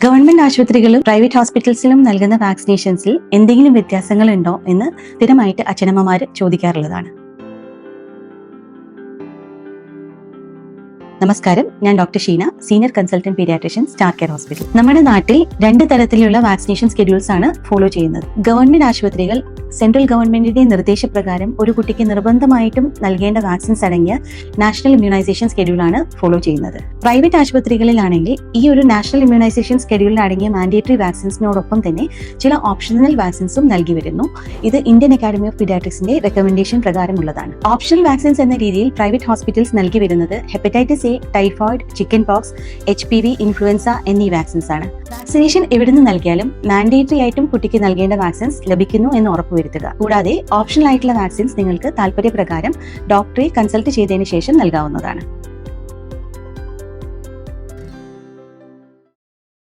Government ആശുപത്രികളും private ഹോസ്പിറ്റൽസിലും നൽകുന്ന വാക്സിനേഷൻസിൽ എന്തെങ്കിലും വ്യത്യാസങ്ങളുണ്ടോ എന്ന് സ്ഥിരമായിട്ട് അച്ഛനമ്മമാർ ചോദിക്കാറുള്ളതാണ്. നമസ്കാരം, ഞാൻ doctor Sheena, senior consultant paediatrician, star care hospital. നമ്മുടെ നാട്ടിൽ 2 തരത്തിലുള്ള വാക്സിനേഷൻ സ്കെഡ്യൂൾസ് ആണ് ഫോളോ ചെയ്യുന്നത്. ഗവൺമെന്റ് ആശുപത്രികൾ സെൻട്രൽ ഗവൺമെന്റിന്റെ നിർദ്ദേശപ്രകാരം ഒരു കുട്ടിക്ക് നിർബന്ധമായിട്ടും നൽകേണ്ട വാക്സിൻസ് അടങ്ങിയ നാഷണൽ ഇമ്മ്യൂണൈസേഷൻ സ്കെഡ്യൂളാണ് ഫോളോ ചെയ്യുന്നത്. പ്രൈവറ്റ് ആശുപത്രികളിലാണെങ്കിൽ ഈ ഒരു നാഷണൽ ഇമ്മ്യൂണൈസേഷൻ സ്കെഡ്യൂളിൽ അടങ്ങിയ മാൻഡേറ്ററി വാക്സിൻസിനോടൊപ്പം തന്നെ ചില ഓപ്ഷണൽ വാക്സിൻസും നൽകി വരുന്നു. ഇത് ഇന്ത്യൻ അക്കാഡമി ഓഫ് പീഡിയാട്രിക്സിന്റെ റെക്കമെൻഡേഷൻ പ്രകാരമുള്ളതാണ്. ഓപ്ഷണൽ വാക്സിൻസ് എന്ന രീതിയിൽ പ്രൈവറ്റ് ഹോസ്പിറ്റൽസ് നൽകി വരുന്നത് hepatitis A, typhoid, chicken pox, HPV, influenza എന്നീ വാക്സിൻസ് ആണ്. വാക്സിനേഷൻ എവിടെ നിന്ന് നൽകിയാലും മാൻഡേറ്ററി ആയിട്ടും കുട്ടിക്ക് നൽകേണ്ട വാക്സിൻസ് ലഭിക്കുന്നു എന്ന് ഉറപ്പുവരുത്തുക. കൂടാതെ ഓപ്ഷണൽ ആയിട്ടുള്ള വാക്സിൻസ് നിങ്ങൾക്ക് താല്പര്യപ്രകാരം ഡോക്ടറെ കൺസൾട്ട് ചെയ്തതിനു ശേഷം നൽകാവുന്നതാണ്.